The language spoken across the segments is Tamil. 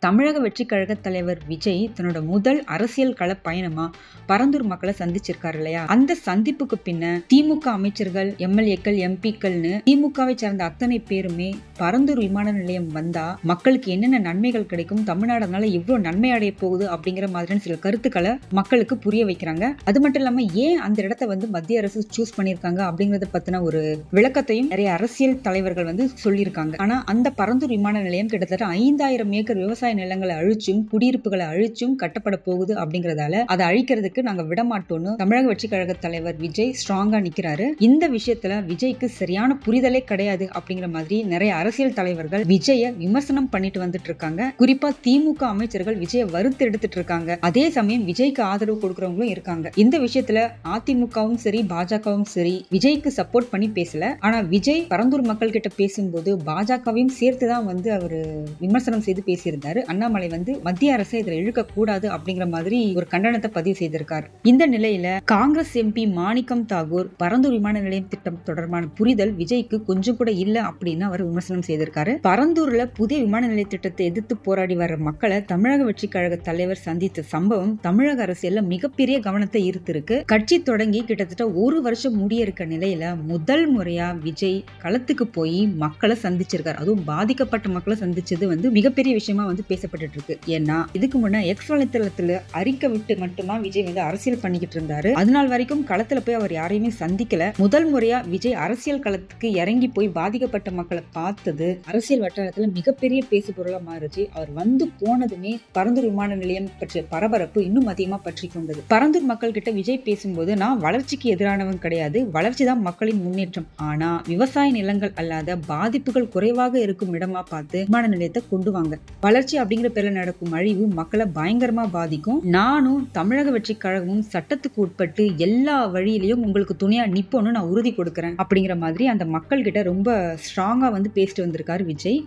தமிழக வெற்றி கழக தலைவர் விஜய் தன்னோட முதல் அரசியல் கள பயணமா பரந்தூர் மக்களை சந்திச்சிருக்காரு இல்லையா? அந்த சந்திப்புக்கு பின்ன திமுக அமைச்சர்கள், எம்எல்ஏக்கள், எம்பிக்கள்னு திமுகவை சார்ந்த அத்தனை பேருமே பரந்தூர் விமான நிலையம் வந்தா மக்களுக்கு என்னென்ன நன்மைகள் கிடைக்கும், தமிழ்நாடுனால எவ்வளவு நன்மை அடைய போகுது அப்படிங்கிற மாதிரியான சில கருத்துக்களை மக்களுக்கு புரிய வைக்கிறாங்க. அது மட்டும் இல்லாம ஏன் அந்த இடத்தை மத்திய அரசு சூஸ் பண்ணிருக்காங்க அப்படிங்கறத பத்தின ஒரு விளக்கத்தையும் நிறைய அரசியல் தலைவர்கள் சொல்லியிருக்காங்க. ஆனா அந்த பரந்தூர் விமான நிலையம் கிட்டத்தட்ட 5000 ஏக்கர் விவசாய நிலங்களை அழிச்சும் குடியிருப்புகளை அழிச்சும் கட்டப்பட போகுது அப்படிங்கறதால அதை அழிக்கிறதுக்கு நாங்க விடமாட்டோம்னு தமிழக வெற்றி கழக தலைவர் விஜய் ஸ்ட்ராங்கா நிக்கிறாரு. இந்த விஷயத்துல விஜய்க்கு சரியான புரிதலே கிடையாது அப்படிங்கிற மாதிரி நிறைய அரசியல் தலைவர்கள் விஜய விமர்சனம் பண்ணிட்டு வந்துட்டு இருக்காங்க. குறிப்பா திமுக அமைச்சர்கள் விஜய வறுத்து எடுத்துட்டு இருக்காங்க. அதே சமயம் விஜய்க்கு ஆதரவு கொடுக்கறவங்களும் இருக்காங்க. இந்த விஷயத்துல அதிமுகவும் சரி, பாஜகவும் சரி விஜய்க்கு சப்போர்ட் பண்ணி பேசல. ஆனா விஜய் பரந்தூர் மக்கள் கிட்ட பேசும்போது பாஜகவையும் சேர்த்துதான் அவரு விமர்சனம் செய்து பேசியிருந்தாரு. அண்ணாமலை மத்திய அரசை இதுல இழுக்க கூடாது அப்படிங்கிற மாதிரி ஒரு கண்டனத்தை பதிவு செய்திருக்காரு. இந்த நிலையில காங்கிரஸ் எம்பி மாணிக்கம் தாகூர் பரந்தூர் விமான நிலையம் திட்டம் தொடர்பான புரிதல் விஜய்க்கு கொஞ்சம் கூட இல்ல அப்படின்னு அவர் விமர்சனம் செய்திருக்காரு. பரந்தூர்ல புதிய விமான நிலைய திட்டத்தை எதிர்த்து போராடி வர்ற மக்களை தமிழக வெற்றி கழக தலைவர் சந்தித்த சம்பவம் தமிழக அரசியல்ல மிகப்பெரிய கவனத்தை ஈர்த்திருக்கு. கட்சி தொடங்கி கிட்டத்தட்ட ஒரு வருஷம் முடிய இருக்க நிலையில முதல் முறையா விஜய் களத்துக்கு போய் மக்களை சந்திச்சிருக்காரு. அதுவும் பாதிக்கப்பட்ட மக்களை சந்திச்சது மிகப்பெரிய விஷயமா பேசப்பட்டு இருக்கு. ஏன்னா இதுக்கு முன்ன எக்ஸ் வலைத்தளத்துல அறிக்கை விட்டு மட்டுமா விஜய் அரசியல் பண்ணிக்கிட்டு இருந்தாரு. அதனால் வரைக்கும் களத்துல போய் அவர் யாரையுமே சந்திக்கல. முதல் முறையா விஜய் அரசியல் களத்துக்கு இறங்கி போய் பாதிக்கப்பட்ட மக்களை பார்த்தது அரசியல் வட்டாரத்துல மிகப்பெரிய பேசு பொருளா மாறுச்சு. அவர் போனதுமே பரந்தூர் விமான நிலையம் பற்றிய பரபரப்பு இன்னும் அதிகமா பற்றி கொண்டது. பரந்தூர் மக்கள் கிட்ட விஜய் பேசும்போது நான் வளர்ச்சிக்கு எதிரானவன் கிடையாது, வளர்ச்சி தான் மக்களின் முன்னேற்றம், ஆனா விவசாய நிலங்கள் அல்லாத பாதிப்புகள் குறைவாக இருக்கும் இடமா பார்த்து விமான நிலையத்தை கொண்டு வாங்க. வளர்ச்சி அப்படிங்கிற பேர்ல நடக்கும் அழிவு மக்களை பயங்கரமா பாதிக்கும். நானும் தமிழக வெற்றி கழகமும் சட்டத்துக்கு உட்பட்டு எல்லா வழியிலையும் உங்களுக்கு துணையா நிப்போன்னு நான் உறுதி கொடுக்கிறேன் அப்படிங்கிற மாதிரி அந்த மக்கள் கிட்ட ரொம்ப ஸ்ட்ராங்கா பேசிட்டு வந்திருக்காரு விஜய்.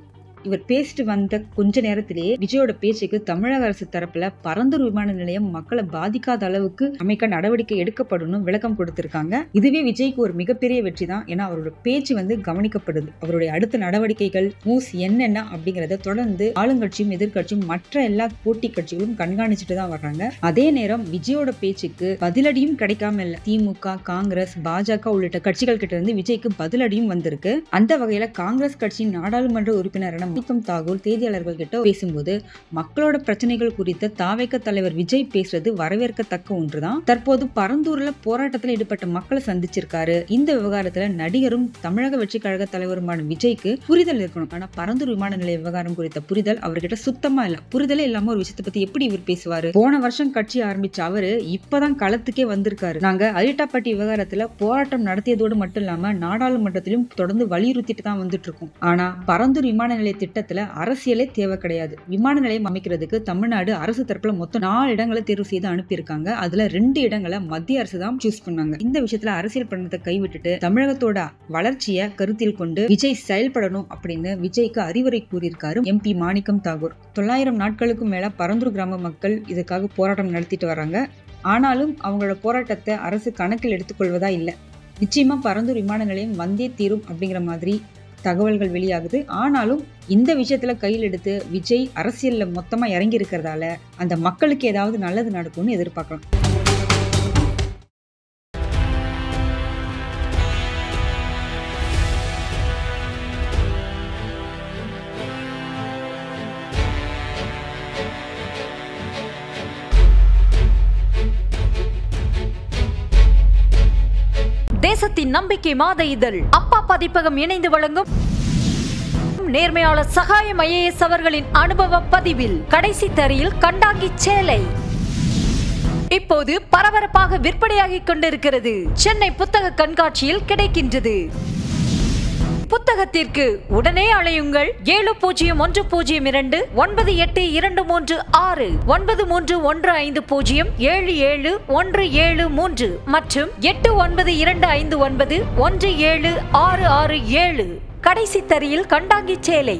இவர் பேசிட்டு வந்த கொஞ்ச நேரத்திலேயே விஜயோட பேச்சுக்கு தமிழக அரசு தரப்புல பரந்தூர் விமான நிலையம் மக்களை பாதிக்காத அளவுக்கு அமைக்க நடவடிக்கை எடுக்கப்படும் விளக்கம் கொடுத்திருக்காங்க. இதுவே விஜய்க்கு ஒரு மிகப்பெரிய வெற்றி தான். ஏன்னா அவரோட பேச்சு கவனிக்கப்படுது. அவருடைய அடுத்த நடவடிக்கைகள் மூவ்ஸ் என்னென்ன அப்படிங்கறத தொடர்ந்து ஆளுங்கட்சியும் எதிர்கட்சியும் மற்ற எல்லா போட்டி கட்சிகளும் கண்காணிச்சுட்டு தான் வர்றாங்க. அதே நேரம் விஜயோட பேச்சுக்கு பதிலடியும் கிடைக்காம இல்ல. திமுக, காங்கிரஸ், பாஜக உள்ளிட்ட கட்சிகள் கிட்ட இருந்து விஜய்க்கு பதிலடியும் வந்திருக்கு. அந்த வகையில காங்கிரஸ் கட்சியின் நாடாளுமன்ற உறுப்பினரான மாணிக்கம் தாகூர் செய்தியாளர்கள் கிட்ட பேசும்போது மக்களோட பிரச்சனைகள் குறித்த தாவேக தலைவர் விஜய் பேசுறது வரவேற்கத்தக்க ஒன்றுதான். தற்போது பரந்தூர்ல போராட்டத்தில் ஈடுபட்ட மக்களை சந்திச்சிருக்காரு. இந்த விவகாரத்துல நடிகரும் தமிழக வெற்றி கழக தலைவருமான விஜய்க்கு புரிதல் இருக்கணும். ஆனா பரந்தூர் விமான நிலைய விவகாரம் குறித்த புரிதல் அவர்கிட்ட சுத்தமா இல்ல. புரிதலே இல்லாம ஒரு விஷயத்தை பத்தி எப்படி இவர் பேசுவாரு? போன வருஷம் கட்சி ஆரம்பிச்ச அவரு இப்பதான் களத்துக்கே வந்திருக்காரு. நாங்க அரிட்டாப்பட்டி விவகாரத்துல போராட்டம் நடத்தியதோடு மட்டும் இல்லாம நாடாளுமன்றத்திலும் தொடர்ந்து வலியுறுத்திட்டு தான் வந்துட்டு இருக்கோம். ஆனா பரந்தூர் விமான நிலைய திட்டத்துல அரசியலே தேவை கிடையாது. விமான நிலையம் அமைக்கிறதுக்கு தமிழ்நாடு அரசு தரப்புல மொத்தம் 4 இடங்களை தேர்வு செய்து அனுப்பியிருக்காங்க. அதுல 2 இடங்களை மத்திய அரசு தான் சூஸ் பண்ணாங்க. இந்த விஷயத்துல அரசியல் பண்ணத்தை கைவிட்டுட்டு தமிழகத்தோட வளர்ச்சியை கருத்தில் கொண்டு விஜய் செயல்படணும் அப்படின்னு விஜய்க்கு அறிவுரை கூறியிருக்காரு எம்பி மாணிக்கம் தாகூர். 900 நாட்களுக்கும் மேல பரந்தூர் கிராம மக்கள் இதுக்காக போராட்டம் நடத்திட்டு வராங்க. ஆனாலும் அவங்களோட போராட்டத்தை அரசு கணக்கில் எடுத்துக்கொள்வதா இல்லை. நிச்சயமா பரந்தூர் விமான நிலையம் வந்தே தீரும் அப்படிங்கிற மாதிரி தகவல்கள் வெளியாகுது. ஆனாலும் இந்த விஷயத்துல கையில் எடுத்து விஜய் அரசியல்ல மொத்தமா இறங்கி இருக்கிறதால அந்த மக்களுக்கு ஏதாவது நல்லது நடக்கும்னு எதிர்பார்க்கலாம். தேசத்தின் நம்பிக்கை மாத இதழ் அப்பா பதிப்பகம் இணைந்து வழங்கும் நேர்மையாளர் சகாயம் IAS அவர்களின் அனுபவ பதிவில் கடைசி தரியில் கண்டாங்கி சேலை இப்போது பரபரப்பாக விற்பனையாகிக் கொண்டிருக்கிறது. சென்னை புத்தக கண்காட்சியில் கிடைக்கின்றது. புத்தகத்திற்கு உடனே அழையுங்கள் 701002 9823 9315077173 மற்றும் 8925917667. கடைசி தரியில் கண்டாங்கி சேலை.